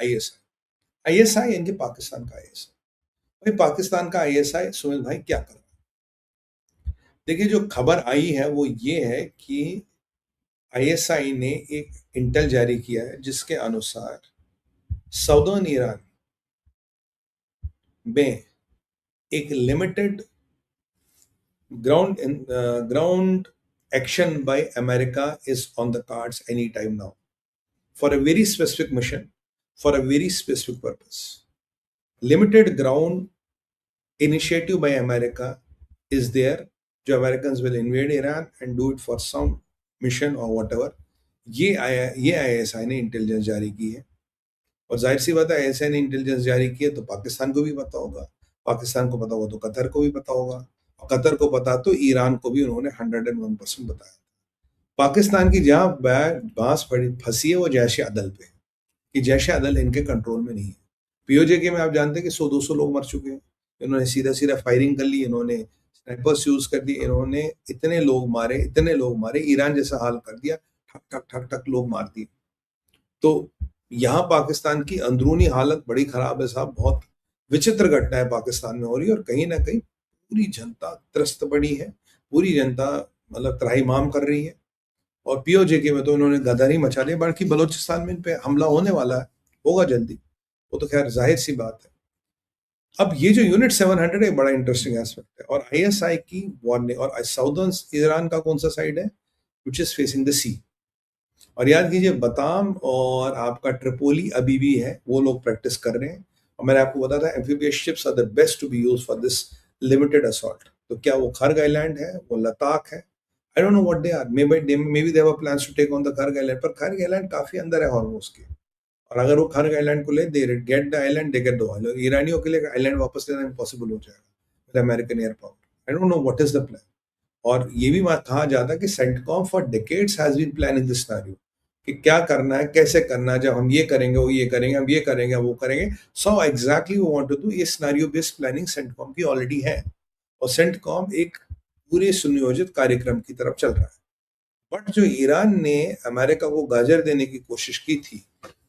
ISI. ISI यानी कि पाकिस्तान का आईएसआई। भाई पाकिस्तान का आईएसआई सुमित भाई क्या कर रहा है? देखिए जो खबर आई है वो ये है कि आईएसआई ने एक इंटेल जारी किया है जिसके अनुसार साउदर्न ईरान में एक limited ground action by America is on the cards anytime now for a very specific mission, for a very specific purpose. Limited ground initiative by America is there. जो Americans will invade Iran and do it for some mission or whatever. ये ISI ने intelligence जारी की है और जाहिर सी बात है आईएसआई ने इंटेलिजेंस जारी की है तो पाकिस्तान को भी पता होगा, पाकिस्तान को पता होगा तो कतर को भी पता होगा, और कतर को पता तो ईरान को भी उन्होंने 101% बताया। पाकिस्तान की जहां बांस फंसी है वो जैश अदल पे, कि जैश अदल इनके कंट्रोल में नहीं है। पीओजे के में आप जानते हैं कि 100-200 लोग मर चुके हैं, इन्होंने सीधा सीधा फायरिंग कर ली, इन्होंने स्नाइपर्स यूज कर दिए, इन्होंने इतने लोग मारे, ईरान जैसा हाल कर दिया, ठक ठक ठक ठक लोग मार दिए। तो यहाँ पाकिस्तान की अंदरूनी हालत बड़ी खराब है साहब, बहुत विचित्र घटना है पाकिस्तान में हो रही है और कहीं ना कहीं पूरी जनता त्रस्त पड़ी है, पूरी जनता मतलब त्राहिमाम कर रही है। और पीओजे के में तो इन्होंने गदर ही मचा दी, बाकी बलोचिस्तान में इन पे हमला होने वाला है, होगा जल्दी, वो तो खैर जाहिर सी बात है। अब ये जो यूनिट 700 है बड़ा इंटरेस्टिंग एस्पेक्ट है और आईएसआई की वार्निंग, और साउदर्न ईरान का कौन सा साइड है, विच इज फेसिंग द सी। और याद कीजिए बताम और आपका ट्रिपोली अभी भी है, वो लोग प्रैक्टिस कर रहे हैं। और मैंने आपको बताया था amphibious ships are the best to be used for this limited assault. तो क्या वो खर्ग आइलैंड है, वो लद्दाख है, I don't know what they are, maybe they have plans to take on the Kharg island, पर Kharg island काफी अंदर है हॉर्मोज के, और अगर वो खर्ग आइलैंड को ले, they get the island, they get the oil. ईरानियों के लिए आइलैंड वापस लेना इम्पॉसिबल हो जाएगा with American air power. I don't know what is the plan. और ये भी कहा जाता है कि CENTCOM for decades has been planning this scenario, कि क्या करना है, कैसे करना है, जब हम ये करेंगे वो ये करेंगे, हम ये करेंगे वो करेंगे। सो एग्जैक्टली वो वांट टू डू, ये सिनेरियो बेस्ड प्लानिंग सेंटकॉम की ऑलरेडी है और सेंटकॉम एक पूरे सुनियोजित कार्यक्रम की तरफ चल रहा है। बट जो ईरान ने अमेरिका को गाजर देने की कोशिश की थी,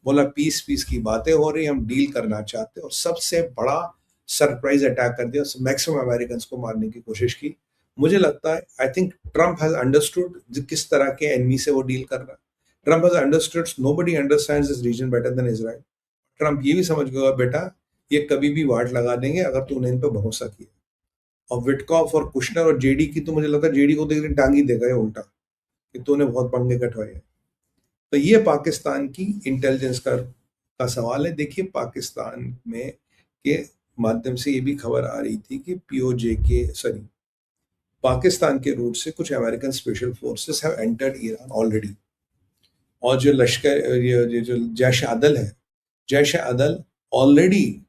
बोला पीस की बातें हो रही, हम डील करना चाहते, और सबसे बड़ा सरप्राइज अटैक कर दिया, मैक्सिमम अमेरिकन को मारने की कोशिश की। मुझे लगता है I think Trump has understood किस तरह के एनिमी से वो डील कर रहा है। Trump has understood nobody understands this region better than Israel. Trump ये भी समझ गया बेटा ये कभी भी वाट लगा देंगे अगर तूने इन पर भरोसा किया। और विटकॉफ और कुशनर और जेडी की तो मुझे लगता है जेडी को तो एक दिन टांग ही देगा ये उल्टा, कि तूने बहुत पंगे कटवाए। तो ये पाकिस्तान की इंटेलिजेंस का सवाल है। देखिए पाकिस्तान में के माध्यम से ये भी खबर आ रही थी कि पीओजे के पाकिस्तान के रूट से कुछ American special forces have entered Iran already. और जो लश्कर ये जो जैश अदल है, जैश अदल already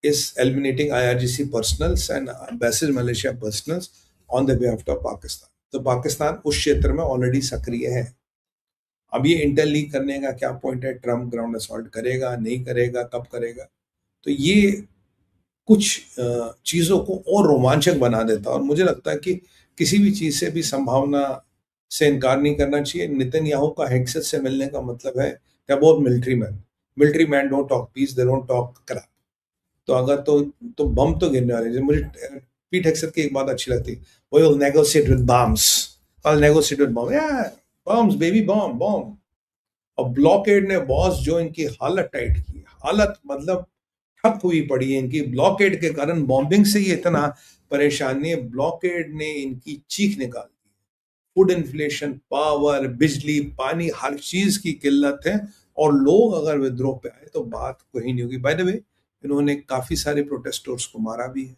is eliminating IRGC personals and bases Malaysia personals on the behalf of Pakistan। तो पाकिस्तान उस क्षेत्र में ऑलरेडी सक्रिय है। अब ये इंटेल लीक करने का क्या पॉइंट है, ट्रम्प ग्राउंड असॉल्ट करेगा नहीं करेगा, कब करेगा, तो ये कुछ चीज़ों को और रोमांचक बना देता है। और मुझे लगता है कि किसी भी चीज़ से भी संभावना से इनकार नहीं करना चाहिए। नेतन्याहू का हेक्सेट से मिलने का मतलब है क्या, बहुत military man don't talk peace, they don't talk crap. तो अगर तो बम तो गिरने वाले। मुझे पीट हेक्सेट की एक बात अच्छी लगती, वो will negotiate with bombs, I negotiate with bomb, या बम्स बेबी बम बम। और ब्लॉकेड ने बॉस जो इनकी हालत टाइट की, हालत मतलब ठप हुई पड़ी है इनकी ब्लॉकेड के कारण। बॉम्बिंग से ही इतना परेशान नहीं है, ब्लॉकेड ने इनकी चीख निकाल दी। फूड इन्फ्लेशन, पावर, बिजली, पानी, हर चीज की किल्लत है और लोग अगर विद्रोह पे आए तो बात कोई नहीं होगी। बाय द वे इन्होंने काफी सारे प्रोटेस्टर्स को मारा भी है।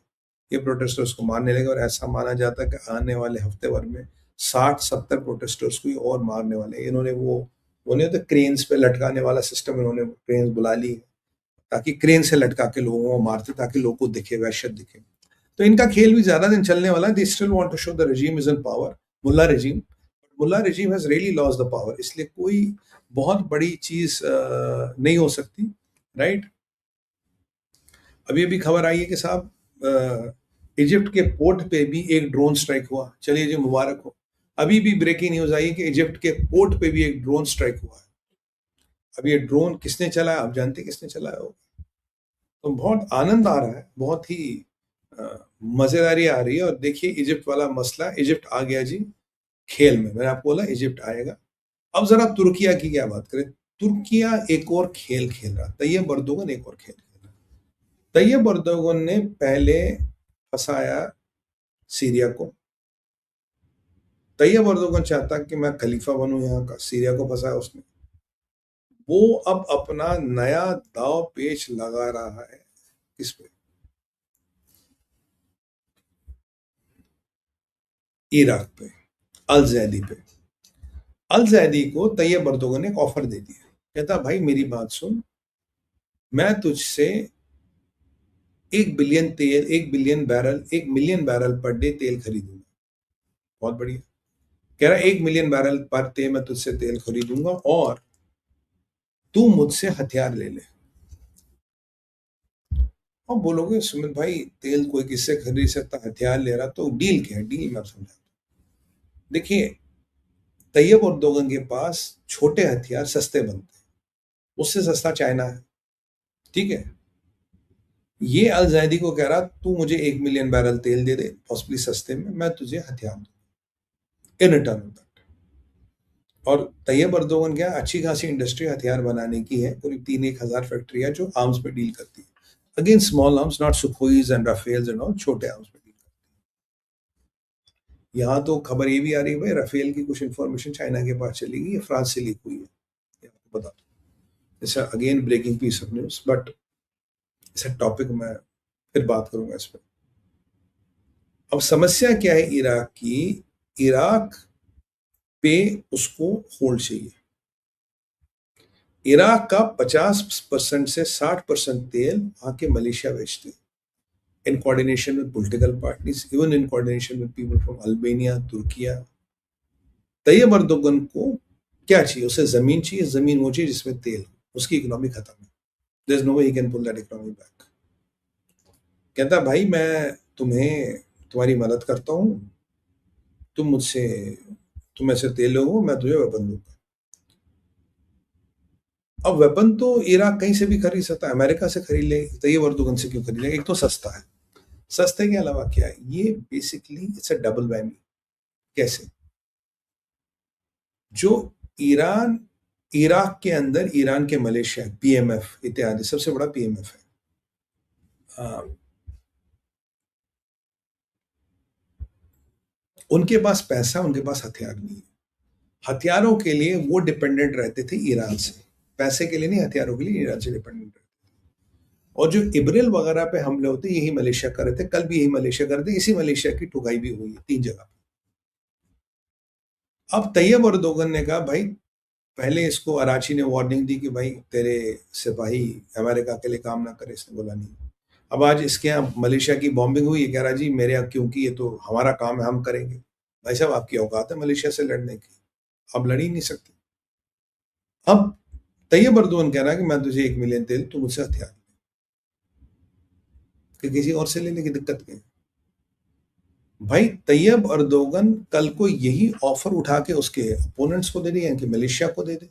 ये प्रोटेस्टर्स को मारने लगे और ऐसा माना जाता है कि आने वाले हफ्ते भर में 60-70 प्रोटेस्टर्स को और मारने वाले। इन्होंने वो नहीं होता क्रेन्स पे लटकाने वाला सिस्टम, इन्होंने क्रेन्स बुला ली ताकि क्रेन से लटका के लोगों को मारते, ताकि लोगों को दिखे, वहशत दिखे। तो इनका खेल भी ज्यादा दिन चलने वाला है। They still want to show the regime is in power, मुल्ला regime has really lost the power, इसलिए कोई बहुत बड़ी चीज नहीं हो सकती, राइट। अभी खबर आई है कि साहब इजिप्ट के पोर्ट पे भी एक ड्रोन स्ट्राइक हुआ। चलिए जी मुबारक हो। अभी भी ब्रेकिंग न्यूज आई कि इजिप्ट के पोर्ट पे भी एक ड्रोन स्ट्राइक हुआ है। अब ये ड्रोन किसने चलाया, आप जानते हैं किसने चलाया हो? तो बहुत आनंद आ रहा है, बहुत ही मजेदारी आ रही है। और देखिए इजिप्ट वाला मसला, इजिप्ट आ गया जी खेल में, मैंने आपको बोला इजिप्ट आएगा। अब जरा तुर्किया की क्या बात करें। तुर्किया एक और खेल खेल रहा, तैयब अर्दोगन एक और खेल खेल रहा। तैयब अर्दोगन ने पहले फंसाया सीरिया को। तैयब अर्दोगन चाहता कि मैं खलीफा बनूं यहाँ का, सीरिया को फंसाया उसने। वो अब अपना नया दाव पेच लगा रहा है किस पे, इराक पे, अल जैदी पे। अल जैदी को तैयब अर्दोगन ने एक ऑफर दे दिया, कहता भाई मेरी बात सुन, मैं तुझसे 1 बिलियन तेल, 1 billion barrel, 1 million barrel per day तेल खरीदूंगा। बहुत बढ़िया। कह रहा 1 मिलियन बैरल पर डे मैं तुझसे तेल खरीदूंगा और तू मुझसे हथियार ले ले। और बोलोगे सुमित भाई तेल कोई किससे खरीद सकता, हथियार ले रहा, तो डील क्या है? डील मैं समझा। देखिए तैयब अर्दोगन के पास छोटे हथियार सस्ते बनते हैं, उससे सस्ता चाइना है, ठीक है। ये अल जैदी को कह रहा तू मुझे 1 मिलियन बैरल तेल दे दे पॉसिबली सस्ते में, मैं तुझे हथियार दूँ इन रिटर्न ऑफ दैट। और तैयब अर्दोगन क्या, अच्छी खासी इंडस्ट्री हथियार बनाने की है, करीब 3-1 हजार फैक्ट्रियां जो आर्म्स पे डील करती है। Again small arms, not Sukhois and Rafales and all, छोटे आर्म्स पे डील करती है। यहाँ तो खबर ये भी आ रही है भाई, राफेल की कुछ इंफॉर्मेशन चाइना के पास चली गई है, फ्रांस से लीक हुई है, ये आपको बता दूं। It's again breaking piece of news, but इस टॉपिक में फिर बात करूंगा इस पर। अब समस्या क्या है इराक की, इराक पे उसको होल्ड चाहिए। इराक का 50% से 60% तेल आके मलेशिया बेचते हैं, in coordination with political parties, even in coordination with people from Albania, Turkiye. Tayyip Erdogan को क्या चाहिए? उसे जमीन चाहिए, जमीन वो चाहिए जिसमें तेल, उसकी इकोनॉमी खत्म है। There is no way he can pull that economy back. कहता भाई मैं तुम्हें, तुम्हारी मदद करता हूं, तुम मुझसे, तुम ऐसे तेल लो, मैं तुझे वेपन दूंगा। अब वेपन तो इराक कहीं से भी खरीद सकता है, अमेरिका से खरीद ले, तैयब अर्दोगन से क्यों खरीद ले? एक तो सस्ता है, सस्ते के अलावा क्या है, ये basically it's a double whammy. कैसे? जो ईरान, इराक के अंदर ईरान के मलेशिया, पीएमएफ इत्यादि, सबसे बड़ा पीएमएफ है। आ, उनके पास पैसा, उनके पास हथियार नहीं है। हथियारों के लिए वो डिपेंडेंट रहते थे ईरान से, पैसे के लिए नहीं, हथियारों के लिए ईरान से डिपेंडेंट रहते। और जो इब्रिल वगैरह पे हमले होते यही मलेशिया कर रहे थे, कल भी यही मलेशिया कर रहे थे, इसी मलेशिया की ठुकाई भी हुई है 3 जगह। अब तैयब अर्दोगन ने कहा भाई, पहले इसको अराची ने वार्निंग दी कि भाई तेरे सिपाही अमेरिका के लिए काम ना करे, इसने बोला नहीं। अब आज इसके यहाँ मलेशिया की बॉम्बिंग हुई, ये कह रहा जी मेरे यहाँ क्योंकि ये तो हमारा काम है, हम करेंगे। भाई साहब आपकी औकात है मलेशिया से लड़ने की? आप लड़ ही नहीं सकते। अब तैयब अर्दोगन कह रहा है कि मैं तुझे 1 मिलियन तेल, तू मुझसे हथियार कि किसी और से लेने की दिक्कत क्या है? भाई तैयब अर्दोगन कल को यही ऑफर उठा के उसके अपोनेंट्स को दे दे, कि मलेशिया को दे दे,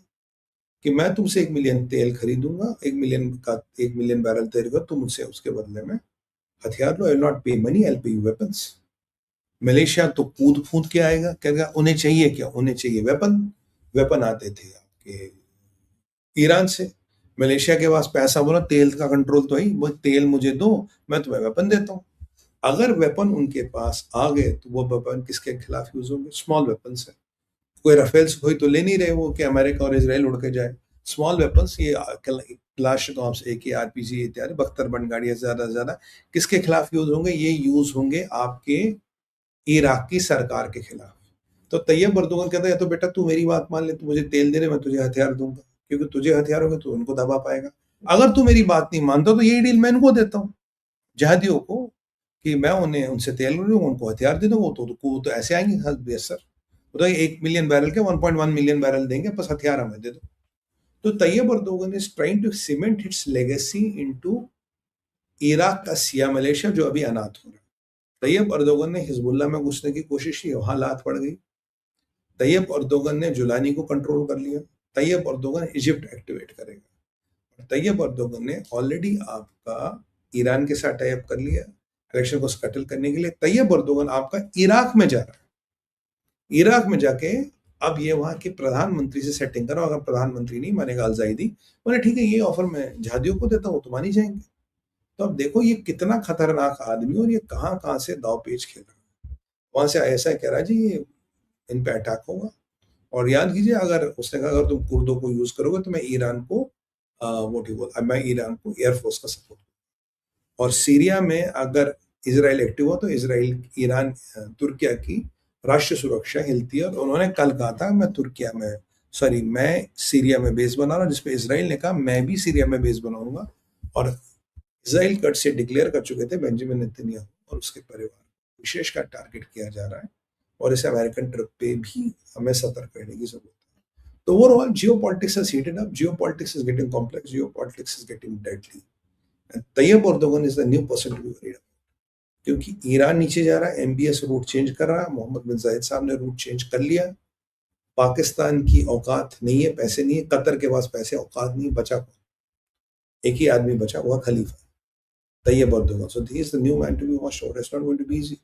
कि मैं तुमसे 1 मिलियन तेल खरीदूंगा, 1 मिलियन बैरल तेल का, तुम मुझसे उसके बदले में हथियार लो। आई विल नॉट पे money, I will pay you weapons. Malaysia तो कूद फूद के आएगा, कहेगा उन्हें चाहिए क्या? उन्हें चाहिए वेपन। वेपन आते थे आपके ईरान से, मलेशिया के पास पैसा, बोला तेल का कंट्रोल तो है, वो तेल मुझे दो, मैं तुम्हें वेपन देता हूँ। अगर वेपन उनके पास आ गए तो वो वेपन किसके खिलाफ यूज होंगे? स्मॉल वेपन्स है। कोई राफेल कोई तो ले नहीं रहे वो कि अमेरिका और इसराइल उड़ के जाए। स्मॉल वेपन्स, ये क्लाश टॉम्स, AK, RPG इत्यादि, बख्तरबंद गाड़ियां ज्यादा से ज्यादा किसके खिलाफ यूज होंगे? ये यूज होंगे आपके इराक की सरकार के खिलाफ। तो तैयब अर्दोगन कहता है तो बेटा तू मेरी बात मान ले, तू मुझे तेल दे दे, मैं तुझे हथियार दूंगा, क्योंकि तुझे हथियार होंगे तो उनको दबा पाएगा। अगर तू मेरी बात नहीं मानता तो यही डील मैं इनको देता हूँ, जहादियों को, कि मैं उन्हें, उनसे तेल लूंगा, उनको हथियार दे दूंगा, तो ऐसे आएंगे। यस सर, तो 1 मिलियन बैरल के 1.1 मिलियन बैरल देंगे, बस हथियार हमें दे दो। तो Tayyip Erdogan is trying to cement its legacy into Iraq का सिया मलेशिया, जो अभी अनाथ हो रहा है। तैयब अर्दोगन ने हिजबुल्लाह में घुसने की कोशिश की, वहां लात पड़ गई। तैयब अर्दोगन ने जुलानी को कंट्रोल कर लिया। तैयब अर्दोगन इजिप्ट एक्टिवेट करेगा। तैयब अर्दोगन ने ऑलरेडी आपका ईरान के साथ टाई अप कर लिया इलेक्शन को स्कैटल करने के लिए। तैयब अर्दोगन आपका इराक में जा रहा है, इराक में जाके अब ये वहां के प्रधानमंत्री से सेटिंग करो। अगर प्रधानमंत्री नहीं मानेगा अल-जायदी, बोले ठीक है ये ऑफर मैं जहादियों को देता हूँ, तो मान ही जाएंगे। तो अब देखो ये कितना खतरनाक आदमी और ये कहाँ कहाँ से दाव पेच खेल रहा है। वहां से ऐसा कह रहा है जी ये इन पे अटैक होगा। और याद कीजिए अगर उसने कहा अगर तुम कुर्दों को यूज करोगे तो मैं ईरान को मैं ईरान को एयरफोर्स का सपोर्ट। और सीरिया में अगर इसराइल एक्टिव हो तो इसराइल ईरान तुर्किया की राष्ट्रीय सुरक्षा हिलती है। और उन्होंने कल कहा था मैं सीरिया में बेस बना रहा हूँ, जिसपे इसराइल ने कहा मैं भी सीरिया में बेस बनाऊंगा। और इसराइल कट से डिक्लेयर कर चुके थे बेंजामिन नेतन्याहू और उसके परिवार विशेष का टारगेट किया जा रहा है। और इस अमेरिकन ट्रिप पे भी हमें सतर्क रहने की जरूरत है। तो overall geopolitics has heated up, geopolitics is getting complex, geopolitics is getting deadly. Tayyip Erdogan is the new person to be worried about, क्योंकि ईरान नीचे जा रहा है, एमबीएस रूट चेंज कर रहा है, मोहम्मद बिन जायद साहब ने रूट चेंज कर लिया। पाकिस्तान की औकात नहीं है, पैसे नहीं है, कतर के पास पैसे औकात नहीं, बचा एक ही आदमी बचा हुआ खलीफा Tayyip Erdogan. So he is the new man to be watched over. It's not going to be easy.